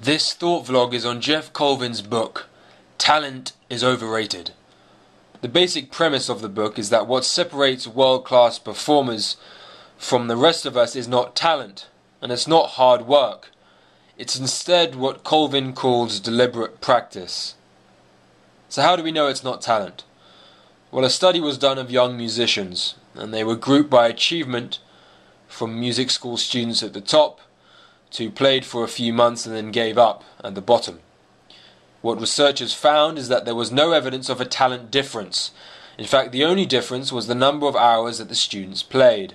This thought vlog is on Geoff Colvin's book, Talent is Overrated. The basic premise of the book is that what separates world-class performers from the rest of us is not talent, and it's not hard work. It's instead what Colvin calls deliberate practice. So how do we know it's not talent? Well, a study was done of young musicians, and they were grouped by achievement from music school students at the top who played for a few months and then gave up at the bottom. What researchers found is that there was no evidence of a talent difference. In fact, the only difference was the number of hours that the students played.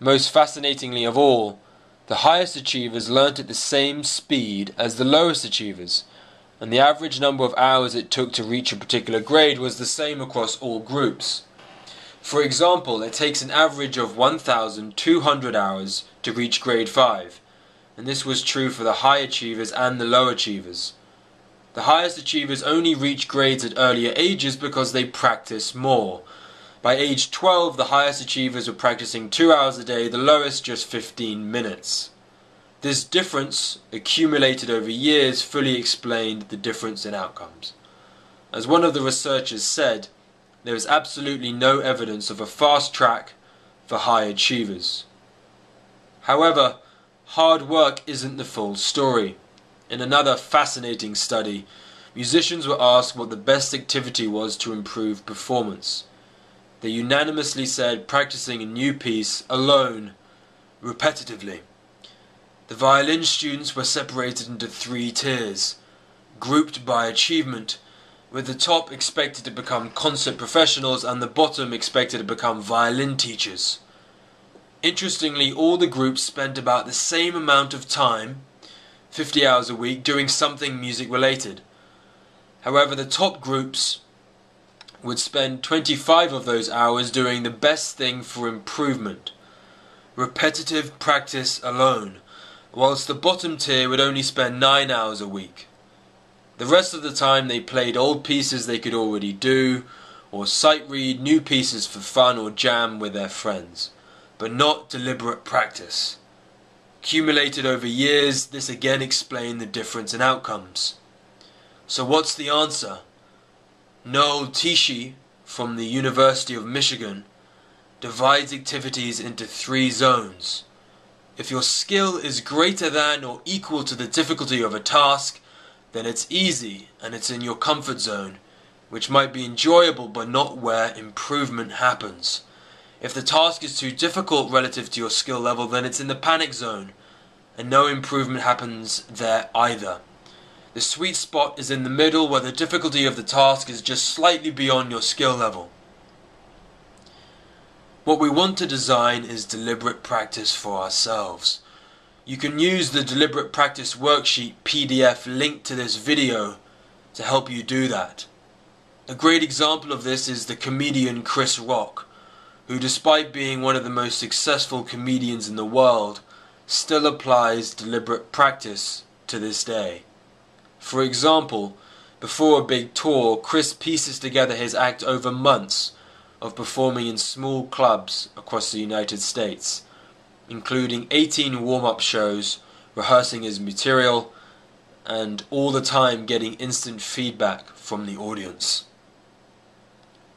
Most fascinatingly of all, the highest achievers learnt at the same speed as the lowest achievers, and the average number of hours it took to reach a particular grade was the same across all groups. For example, it takes an average of 1,200 hours to reach grade 5, and this was true for the high achievers and the low achievers. The highest achievers only reach grades at earlier ages because they practice more. By age 12, the highest achievers were practicing 2 hours a day, the lowest just 15 minutes. This difference, accumulated over years, fully explained the difference in outcomes. As one of the researchers said, there is absolutely no evidence of a fast track for high achievers. However, hard work isn't the full story. In another fascinating study, musicians were asked what the best activity was to improve performance. They unanimously said practicing a new piece alone, repetitively. The violin students were separated into 3 tiers, grouped by achievement, with the top expected to become concert professionals and the bottom expected to become violin teachers. Interestingly, all the groups spent about the same amount of time, 50 hours a week, doing something music related. However, the top groups would spend 25 of those hours doing the best thing for improvement, repetitive practice alone, whilst the bottom tier would only spend 9 hours a week. The rest of the time they played old pieces they could already do, or sight read new pieces for fun or jam with their friends, but not deliberate practice. Accumulated over years, this again explained the difference in outcomes. So what's the answer? Noel Tichy from the University of Michigan divides activities into 3 zones. If your skill is greater than or equal to the difficulty of a task, then it's easy and it's in your comfort zone, which might be enjoyable but not where improvement happens. If the task is too difficult relative to your skill level, then it's in the panic zone, and no improvement happens there either. The sweet spot is in the middle, where the difficulty of the task is just slightly beyond your skill level. What we want to design is deliberate practice for ourselves. You can use the deliberate practice worksheet PDF linked to this video to help you do that. A great example of this is the comedian Chris Rock, who, despite being one of the most successful comedians in the world, still applies deliberate practice to this day. For example, before a big tour, Chris pieces together his act over months of performing in small clubs across the United States, including 18 warm-up shows, rehearsing his material, and all the time getting instant feedback from the audience.